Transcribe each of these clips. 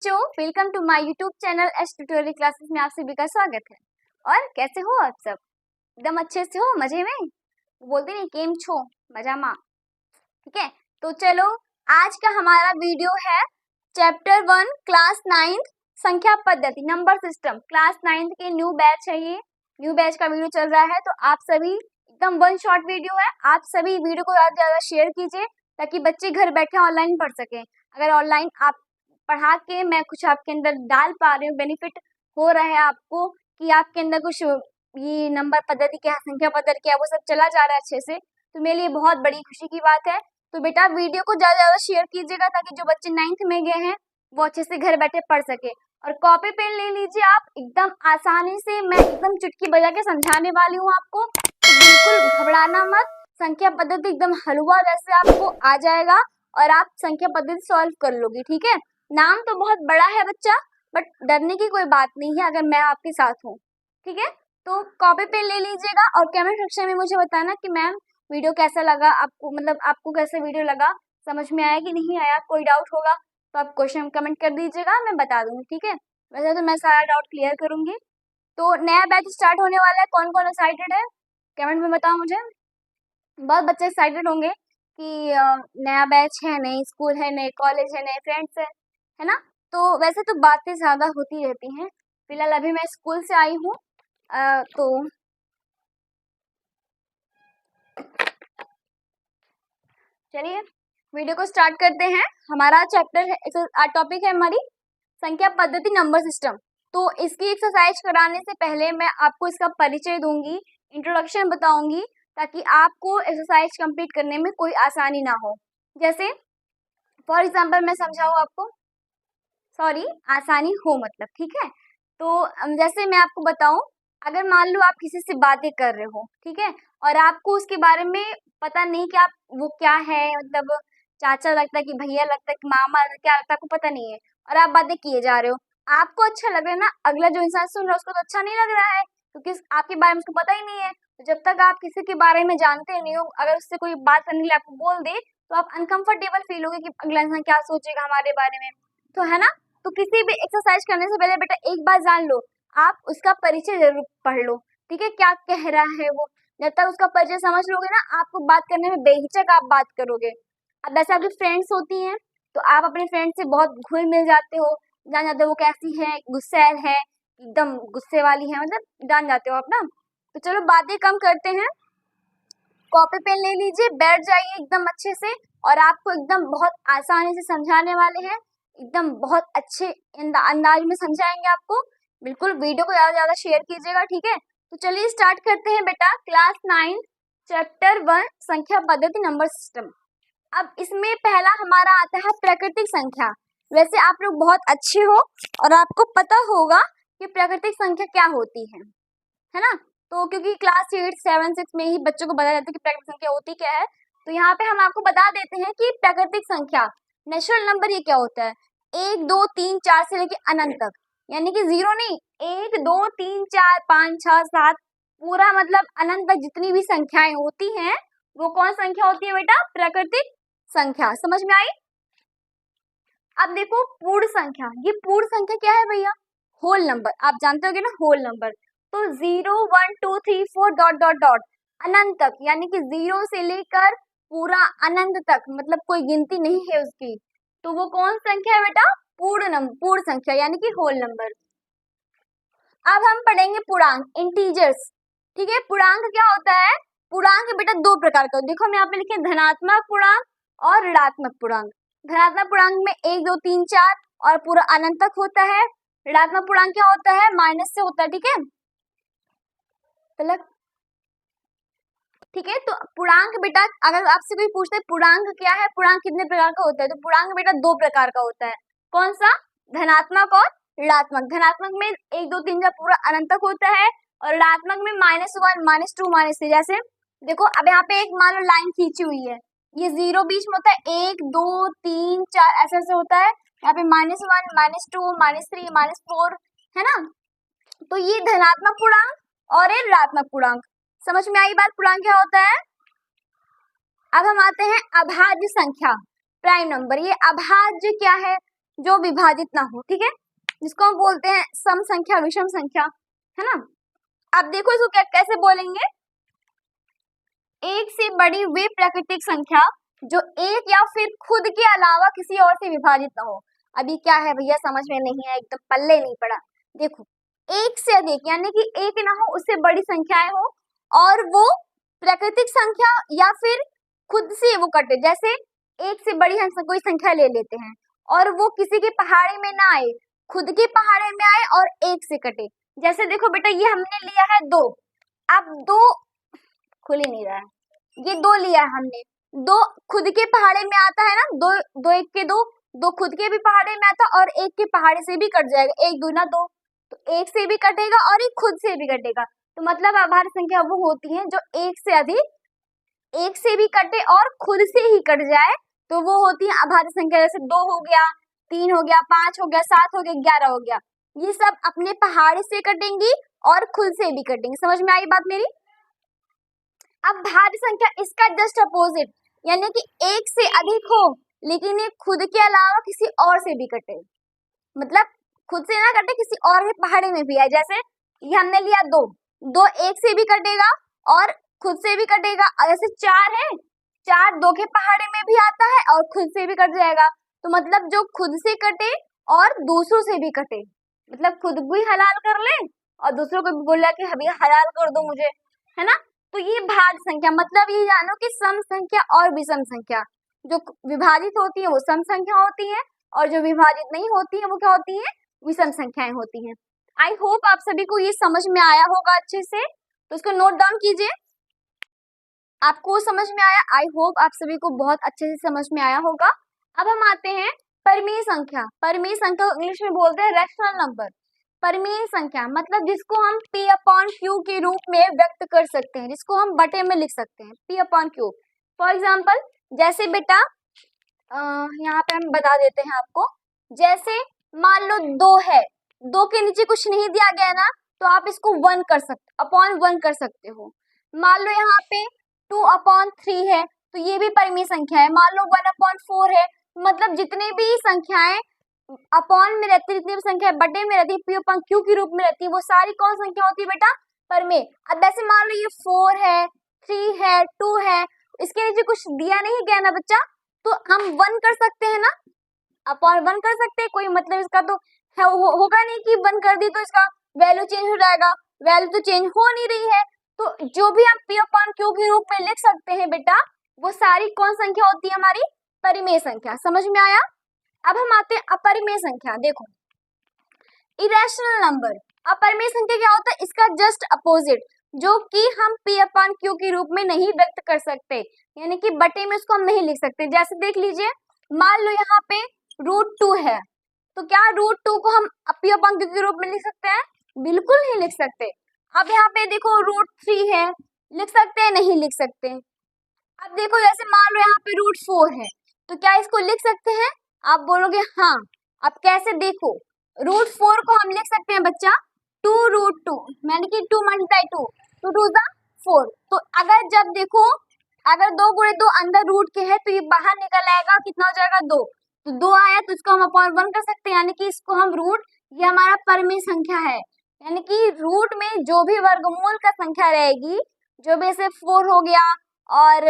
बच्चों, welcome to my YouTube channel S tutorial classes में आप सभी का स्वागत है। और कैसे हो आप सब? एकदम अच्छे से हो, मजे में? बोलते नहीं केम छो, मजा मा। ठीक है, तो चलो आज का हमारा वीडियो है चैप्टर 1 क्लास 9th संख्या पद्धति नंबर सिस्टम। क्लास 9th के न्यू बैच है, ये न्यू बैच का वीडियो चल रहा है। तो आप सभी एकदम वन शॉर्ट वीडियो है, आप सभी वीडियो को ज्यादा से ज्यादा शेयर कीजिए ताकि बच्चे घर बैठे ऑनलाइन पढ़ सके। अगर ऑनलाइन आप पढ़ा के मैं कुछ आपके अंदर डाल पा रही हूँ, बेनिफिट हो रहा है आपको कि आपके अंदर कुछ ये नंबर पद्धति क्या है, संख्या पद्धति क्या है, वो सब चला जा रहा है अच्छे से, तो मेरे लिए बहुत बड़ी खुशी की बात है। तो बेटा वीडियो को ज्यादा ज्यादा शेयर कीजिएगा ताकि जो बच्चे 9th में गए हैं वो अच्छे से घर बैठे पढ़ सके। और कॉपी पेन ले लीजिए आप, एकदम आसानी से मैं एकदम चुटकी बजा के समझाने वाली हूँ आपको, तो बिल्कुल घबराना मत। संख्या पद्धति एकदम हलवा जैसे आपको आ जाएगा और आप संख्या पद्धति सॉल्व कर लोगे। ठीक है, नाम तो बहुत बड़ा है बच्चा, बट डरने की कोई बात नहीं है अगर मैं आपके साथ हूँ। ठीक है, तो कॉपी पेन ले लीजिएगा और कमेंट सेक्शन में मुझे बताना कि मैम वीडियो कैसा लगा आपको, मतलब आपको कैसे वीडियो लगा, समझ में आया कि नहीं आया। कोई डाउट होगा तो आप क्वेश्चन कमेंट कर दीजिएगा, मैं बता दूंगी। ठीक है, वैसे तो मैं सारा डाउट क्लियर करूंगी। तो नया बैच स्टार्ट होने वाला है, कौन कौन एक्साइटेड है कमेंट में बताओ मुझे। बहुत बच्चे एक्साइटेड होंगे कि नया बैच है, नई स्कूल है, नए कॉलेज है, नए फ्रेंड्स है ना। तो वैसे तो बातें ज्यादा होती रहती हैं, फिलहाल अभी मैं स्कूल से आई हूँ। तो चलिए वीडियो को स्टार्ट करते हैं। हमारा चैप्टर है, टॉपिक है हमारी संख्या पद्धति नंबर सिस्टम। तो इसकी एक्सरसाइज कराने से पहले मैं आपको इसका परिचय दूंगी, इंट्रोडक्शन बताऊंगी ताकि आपको एक्सरसाइज कंप्लीट करने में कोई आसानी ना हो। जैसे फॉर एग्जाम्पल मैं समझाऊँ आपको, सॉरी आसानी हो मतलब, ठीक है। तो जैसे मैं आपको बताऊं, अगर मान लो आप किसी से बातें कर रहे हो, ठीक है, और आपको उसके बारे में पता नहीं कि आप वो क्या है, मतलब चाचा लगता है कि भैया लगता है कि मामा लगता है, क्या लगता है आपको पता नहीं है, और आप बातें किए जा रहे हो। आपको अच्छा लग रहा है ना, अगला जो इंसान सुन रहा है उसको तो अच्छा नहीं लग रहा है क्योंकि आपके बारे में उसको पता ही नहीं है। तो जब तक आप किसी के बारे में जानते नहीं हो, अगर उससे कोई बात करने के लिए आपको बोल दे तो आप अनकंफर्टेबल फील होगे कि अगला इंसान क्या सोचेगा हमारे बारे में, तो है ना। तो किसी भी एक्सरसाइज करने से पहले बेटा एक बात जान लो, आप उसका परिचय जरूर पढ़ लो। ठीक है, क्या कह रहा है वो, जब तक उसका परिचय समझ लोगे ना, आपको बात करने में बेहिचक आप बात करोगे। अब वैसे आपकी फ्रेंड्स होती हैं तो आप अपने फ्रेंड से बहुत घुल मिल जाते हो, जान जाते हो वो कैसी है, गुस्सैल है, एकदम गुस्से वाली है, मतलब जान जाते हो आप ना। तो चलो बातें कम करते हैं, कॉपी पेन ले लीजिए, बैठ जाइए एकदम अच्छे से, और आपको एकदम बहुत आसानी से समझाने वाले हैं, एकदम बहुत अच्छे अंदाज में समझाएंगे आपको। बिल्कुल वीडियो को ज्यादा ज्यादा शेयर कीजिएगा, ठीक है। तो चलिए स्टार्ट करते हैं बेटा, क्लास 9 चैप्टर 1 संख्या पद्धति नंबर सिस्टम। अब इसमें पहला हमारा आता है प्राकृतिक संख्या। वैसे आप लोग बहुत अच्छे हो और आपको पता होगा कि प्राकृतिक संख्या क्या होती है ना। तो क्योंकि क्लास 8, 7, 6 में ही बच्चों को बताया जाता है कि प्राकृतिक संख्या होती क्या है, तो यहाँ पे हम आपको बता देते हैं कि प्राकृतिक संख्या नेचुरल नंबर ये क्या होता है, 1 2 3 4 से लेके अनंत तक, यानी कि जीरो नहीं, 1 2 3 4 5 6 7 पूरा मतलब अनंत तक जितनी भी संख्याएं होती हैं वो कौन संख्या होती है बेटा, प्राकृतिक संख्या। समझ में आई? अब देखो पूर्ण संख्या, ये पूर्ण संख्या क्या है भैया, होल नंबर, आप जानते होगे ना होल नंबर। तो 0 1 2 3 4 डॉट डॉट डॉट अनंत तक, यानी कि 0 से लेकर पूरा अनंत तक, मतलब कोई गिनती नहीं है उसकी, तो वो कौन संख्या है बेटा, पूर्ण नंबर, पूर्ण संख्या यानी कि होल नंबर। अब हम पढ़ेंगे पूर्णांक, इंटीजर्स। ठीक है, पूर्णांक क्या होता है, पूर्णांक बेटा दो प्रकार का, देखो हम यहाँ पे लिखे धनात्मक पूर्णांक और ऋणात्मक पूर्णांक। धनात्मक पूर्णांक में 1 2 3 4 और पूरा अनंत तक होता है। ऋणात्मक पूर्णांक क्या होता है, माइनस से होता है। ठीक है, तलक ठीक है। तो पूर्णांक बेटा अगर आपसे कोई पूछता है पूर्णांक क्या है, पूर्णांक कितने प्रकार का होता है, तो पूर्णांक बेटा दो प्रकार का होता है। कौन सा, धनात्मक और ऋणात्मक। धनात्मक में 1 2 3 4 पूरा अनंत तक होता है और ऋणात्मक में -1 -2 -3। जैसे देखो अब यहाँ पे एक मान लो लाइन खींची हुई है, ये 0 बीच में होता है, 1 2 3 4 ऐसे ऐसे होता है, यहाँ पे -1 -2 -3 -4 है ना। तो ये धनात्मक पूर्णांक और ये ऋणात्मक पूर्णांक। समझ में आई बात, पूर्णांक क्या होता है। अब हम आते हैं अभाज्य संख्या, प्राइम नंबर। ये अभाज्य क्या है, जो विभाजित ना हो, ठीक है, जिसको हम बोलते हैं सम संख्या, विषम संख्या, है ना। अब देखो इसको कैसे बोलेंगे, एक से बड़ी वे प्राकृतिक संख्या जो एक या फिर खुद के अलावा किसी और से विभाजित ना हो। अभी क्या है भैया, समझ में नहीं है, एकदम पल्ले नहीं पड़ा। देखो, एक से अधिक यानी कि एक ना हो, उससे बड़ी संख्याएं हो और वो प्राकृतिक संख्या या फिर खुद से वो कटे। जैसे एक से बड़ी हम कोई संख्या ले लेते हैं और वो किसी के पहाड़े में ना आए, खुद के पहाड़े में आए और एक से कटे। जैसे देखो बेटा, ये हमने लिया है 2, अब 2 खुल ही नहीं रहा है, ये 2 लिया है हमने, 2 खुद के पहाड़े में आता है ना, 2 2 1 के 2, 2 खुद के भी पहाड़े में आता और एक के पहाड़े से भी कट जाएगा, 1 दूना 2, तो एक से भी कटेगा और एक खुद से भी कटेगा। तो मतलब अभाज्य संख्या वो होती है जो एक से अधिक, एक से भी कटे और खुद से ही कट जाए, तो वो होती है अभाज्य संख्या। जैसे 2 हो गया, 3 हो गया, 5 हो गया, 7 हो गया, 11 हो गया, ये सब अपने पहाड़े से कटेंगी और खुद से भी कटेंगे। समझ में आई बात मेरी। अब भाज्य संख्या इसका जस्ट अपोजिट, यानी कि एक से अधिक हो लेकिन ये खुद के अलावा किसी और से भी कटे, मतलब खुद से ना कटे, किसी और के पहाड़े में भी आए। जैसे ये हमने लिया 2, 2 एक से भी कटेगा और खुद से भी कटेगा। जैसे 4 है, 4 2 के पहाड़े में भी आता है और खुद से भी कट जाएगा। तो मतलब जो खुद से कटे और दूसरों से भी कटे, मतलब खुद भी हलाल कर ले और दूसरों को भी बोला कि भैया हलाल कर दो मुझे, है ना। तो ये भाज्य संख्या, मतलब ये जानो कि सम संख्या और विषम संख्या, जो विभाजित होती है वो सम संख्या होती है और जो विभाजित नहीं होती है वो क्या होती है, विषम संख्याएं होती हैं। आई होप आप सभी को ये समझ में आया होगा अच्छे से, तो इसको नोट डाउन कीजिए। आपको समझ में आया, आई होप आप सभी को बहुत अच्छे से समझ में आया होगा। अब हम आते हैं परिमेय संख्या। परिमेय संख्या इंग्लिश में बोलते हैं रैशनल नंबर। परिमेय संख्या मतलब जिसको हम P/Q के रूप में व्यक्त कर सकते हैं, जिसको हम बटे में लिख सकते हैं, P/Q। फॉर एग्जाम्पल, जैसे बेटा यहाँ पे हम बता देते हैं आपको, जैसे मान लो 2 है, 2 के नीचे कुछ नहीं दिया गया ना, तो आप इसको 1 कर सकते, अपॉन 1 कर सकते हो। मान लो यहाँ पे 2/3 है, तो ये भी परिमेय संख्या है। मान लो 1/4 है, मतलब जितने भी संख्याएं अपॉन में रहती है, जितनी भी संख्या बटे में रहती है, P/Q के रूप में रहती है, वो सारी कौन संख्या होती है बेटा, परिमेय। अब वैसे मान लो ये 4 है, 3 है, 2 है, इसके नीचे कुछ दिया नहीं गया ना बच्चा, तो हम 1 कर सकते हैं ना, अपॉन 1 कर सकते हैं। कोई मतलब इसका तो होगा नहीं कि 1 कर दी तो इसका वैल्यू चेंज हो जाएगा, वैल्यू तो चेंज हो नहीं रही है। तो जो भी हम P/Q के रूप में लिख सकते हैं बेटा, वो सारी कौन संख्या होती है, हमारी परिमेय संख्या। समझ में आया। अब हम आते हैं अपरिमेय संख्या। देखो, इरेशनल नंबर, अपरिमेय संख्या क्या होता है, इसका जस्ट अपोजिट, जो कि हम P/Q के रूप में नहीं व्यक्त कर सकते, यानी कि बटे में उसको हम नहीं लिख सकते। जैसे देख लीजिए, मान लो यहाँ पे √2 है, तो क्या √2 को हम P/Q के रूप में लिख सकते हैं, बिल्कुल नहीं लिख सकते। अब यहाँ पे देखो √3 है, लिख सकते हैं, नहीं लिख सकते। अब देखो जैसे मान लो यहाँ पे √4 है, तो क्या इसको लिख सकते हैं, आप बोलोगे हाँ। अब कैसे, देखो √4 को हम लिख सकते हैं बच्चा 2√2, यानी कि 2 × 2, 2 2 4। तो अगर जब देखो, अगर 2 × 2 अंदर रूट के है तो ये बाहर निकल आएगा, कितना हो जाएगा 2, तो 2 आया तो इसको हम अपॉन 1 कर सकते हैं, यानी कि इसको हम रूट, ये हमारा परिमेय संख्या है, यानी कि रूट में जो भी वर्गमूल का संख्या रहेगी, जो भी ऐसे 4 हो गया और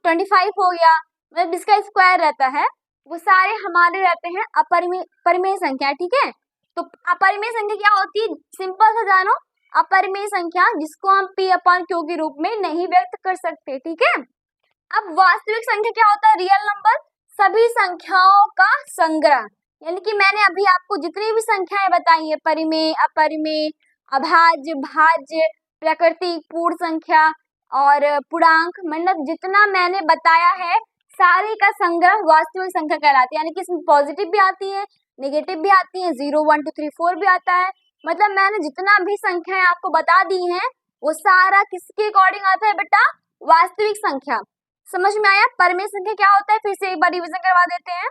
25 हो गया, मतलब इसका स्क्वायर रहता है, वो सारे हमारे रहते हैं परिमेय संख्या, ठीक है। तो अपरिमेय संख्या क्या होती है, सिंपल सा जानो, अपरिमेय संख्या जिसको हम P/Q के रूप में नहीं व्यक्त कर सकते, ठीक है। अब वास्तविक संख्या क्या होता है, रियल नंबर, सभी संख्याओं का संग्रह, यानी कि मैंने अभी आपको जितनी भी संख्याएं बताई है, परिमेय, अपरिमेय, अभाज्य, भाज्य, प्राकृतिक, पूर्ण संख्या और पूर्णांक, मतलब जितना मैंने बताया है सारी का संग्रह वास्तविक संख्या कहलाती है। यानी कि इसमें पॉजिटिव भी आती है, नेगेटिव भी आती है, 0 1 2 3 4 भी आता है। मतलब मैंने जितना भी संख्याएं आपको बता दी हैं वो सारा किसके अकॉर्डिंग आता है बेटा, वास्तविक संख्या। समझ में आया। परिमेय संख्या क्या होता है, फिर से एक बार रिविजन करवा देते हैं।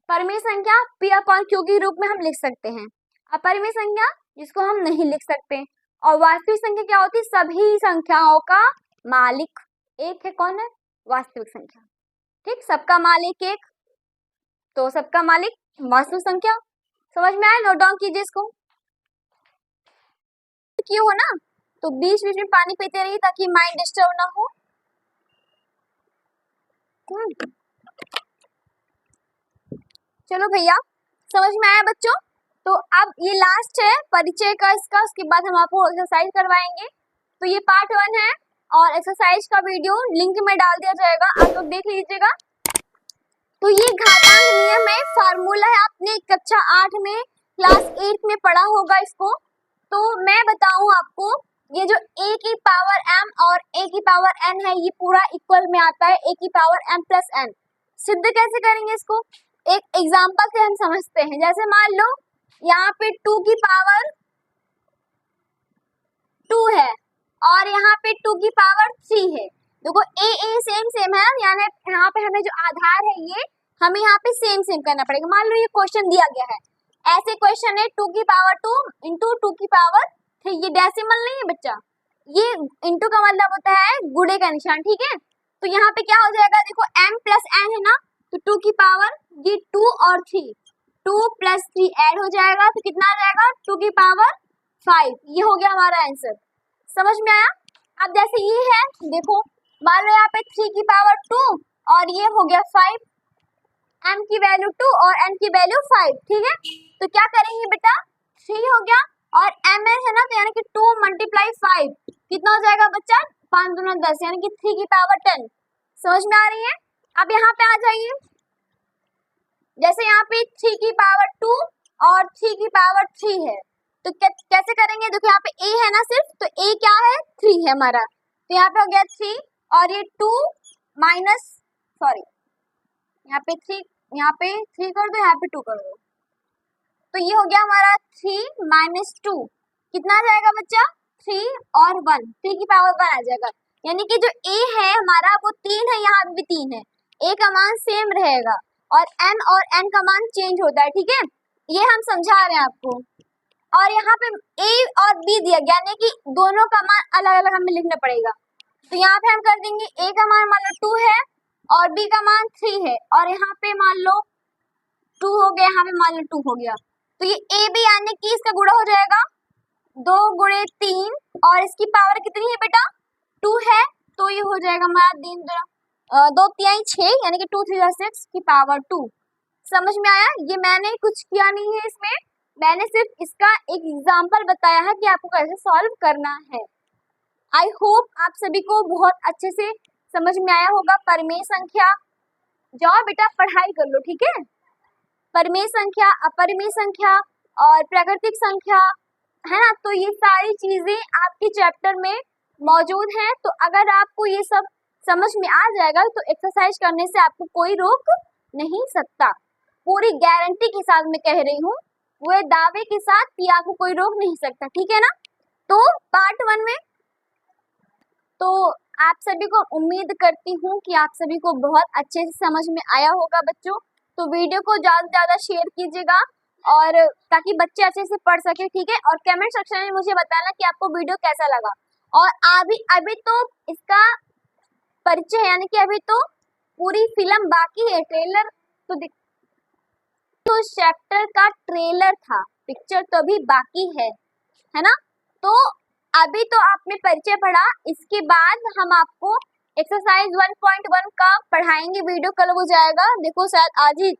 परिमेय संख्या P/Q के रूप में हम लिख सकते हैं, अपरिमेय संख्या जिसको हम नहीं लिख सकते, और वास्तविक संख्या क्या होती है, सभी संख्याओं का मालिक एक है, कौन है, वास्तविक संख्या, ठीक। सबका मालिक एक, तो सबका मालिक वास्तविक संख्या। समझ में आया? नोट डाउन कीजिए इसको। क्यों हो ना, तो बीच बीच में पानी पीते रहिए ताकि माइंड डिस्टर्ब ना हो। चलो भैया, समझ में आया बच्चों? तो अब ये लास्ट है परिचय का इसका, उसके बाद हम आपको एक्सरसाइज करवाएंगे। तो ये पार्ट 1 है और एक्सरसाइज का वीडियो लिंक में डाल दिया जाएगा, आप लोग देख लीजिएगा। तो ये घातांक नियम है, फार्मूला है, आपने कक्षा 8 में क्लास 8 में पढ़ा होगा इसको। तो मैं बताऊं आपको, ये जो a की पावर m और a की पावर n है, ये पूरा इक्वल में आता है a की पावर m प्लस n। सिद्ध कैसे करेंगे इसको? एक एग्जांपल से हम समझते हैं। जैसे मान लो यहाँ पे 2 की पावर 2 है और यहाँ पे 2 की पावर 3 है। देखो a सेम सेम है, यानी यहाँ पे हमें जो आधार है ये हमें यहाँ पे सेम सेम करना पड़ेगा। मान लो ये क्वेश्चन दिया गया है, ऐसे क्वेश्चन है 2 की पावर 2 इंटू 2 की पावर 3। ये डेसिमल नहीं है बच्चा, ये इंटू का मतलब होता है गुणे का निशान, ठीक है। तो यहाँ पे क्या हो जाएगा, देखो m प्लस n है ना, तो 2 की पावर ये 2 और 3, 2 प्लस 3 ऐड हो जाएगा तो कितना आ जाएगा 2 की पावर 5। ये हो गया हमारा आंसर। समझ में आया? अब जैसे ये है, देखो मान लो यहाँ पे 3 की पावर 2 और ये हो गया 5, m की वैल्यू 2 और n की वैल्यू 5, ठीक है। तो क्या करेंगे बेटा, 3 हो गया और m है ना, तो यानी कि 2 मल्टीप्लाई 5 कितना हो जाएगा बच्चा, 5 दूना 10, यानी कि 3 की पावर 10। समझ में आ रही है? अब यहाँ पे आ जाइए, जैसे यहाँ पे 3 की पावर 2 और 3 की पावर 3 है, तो कैसे करेंगे, देखो यहाँ पे a है ना सिर्फ, तो a क्या है 3 है हमारा, तो यहाँ पे हो गया 3 और ये 2 माइनस, सॉरी यहाँ पे 3, यहाँ पे 3 कर दो, यहाँ पे 2 कर दो, तो ये हो गया हमारा 3 माइनस 2, कितना आ जाएगा बच्चा 3 और 1, 3 की पावर 1 आ जाएगा। यानी कि जो a है हमारा वो 3 है, यहाँ भी 3 है, a का मान सेम रहेगा और m और n का मान चेंज होता है, ठीक है। ये हम समझा रहे हैं आपको। और यहाँ पे a और b दिया गया, यानी कि दोनों का मान अलग अलग हमें लिखना पड़ेगा। तो यहाँ पे हम कर देंगे a का मान मान लो 2 है और b का मान 3 है, और यहाँ पे मान लो 2 हो गया, यहाँ पे मान लो 2 हो गया, तो ये a b यानी कि इसका गुणा हो जाएगा 2 गुणे 3 और इसकी पावर कितनी है बेटा 2 है, तो ये हो जाएगा हमारा 2 3 6, यानी कि 2 3 6 की पावर 2। समझ में आया? ये मैंने कुछ किया नहीं है इसमें, मैंने सिर्फ इसका एक एग्जाम्पल बताया है कि आपको कैसे सॉल्व करना है। आई होप आप सभी को बहुत अच्छे से समझ में आया होगा। परिमेय संख्या, जाओ बेटा पढ़ाई कर लो, ठीक है। परिमेय संख्या, अपरिमेय संख्या और प्राकृतिक संख्या है ना, तो ये सारी चीजें आपके चैप्टर में मौजूद हैं। तो अगर आपको ये सब समझ में आ जाएगा तो एक्सरसाइज करने से आपको कोई रोक नहीं सकता, पूरी गारंटी के साथ मैं कह रही हूँ, वो दावे के साथ कि आपको कोई रोक नहीं सकता, ठीक है ना। तो पार्ट 1 में तो आप सभी को उम्मीद करती हूँ कि आप सभी को बहुत अच्छे से समझ में आया होगा बच्चों। तो वीडियो को ज़्यादा से ज़्यादा शेयर कीजिएगा और ताकि बच्चे अच्छे से पढ़ सके, ठीक है। और कमेंट सेक्शन में मुझे बताना कि आपको वीडियो कैसा लगा। और अभी तो इसका परिचय है, यानी कि अभी तो पूरी फिल्म बाकी है, ट्रेलर तो चैप्टर का ट्रेलर था, पिक्चर तो अभी बाकी है ना। तो अभी तो आपने परिचय पढ़ा, इसके बाद हम आपको एक्सरसाइज 1.1 का पढ़ाएंगे, वीडियो कल हो जाएगा, देखो शायद आज ही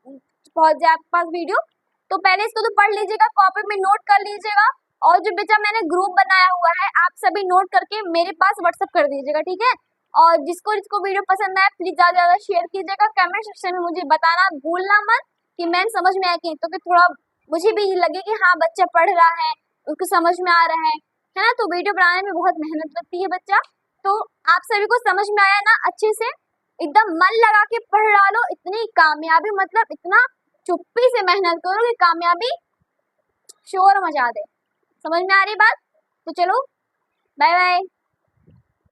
पहुंच जाए आपके पास वीडियो। तो पहले इसको तो पढ़ लीजिएगा, कॉपी में नोट कर लीजिएगा, और जो बच्चा मैंने ग्रुप बनाया हुआ है आप सभी नोट करके मेरे पास व्हाट्सएप कर दीजिएगा, ठीक है। और जिसको जिसको वीडियो पसंद आए प्लीज ज्यादा ज्यादा शेयर कीजिएगा। कमेंट सेक्शन में मुझे बताना भूलना मत कि मैम समझ में आया कि, तो कि थोड़ा मुझे भी लगे कि हाँ बच्चा पढ़ रहा है, उसको समझ में आ रहा है ना। तो वीडियो बनाने में बहुत मेहनत लगती है बच्चा, तो आप सभी को समझ में आया ना, अच्छे से एकदम मन लगा के पढ़ डालो, इतनी कामयाबी मतलब इतना चुप्पी से मेहनत करो कि कामयाबी शोर मचा दे। समझ में आ रही बात? तो चलो बाय बाय।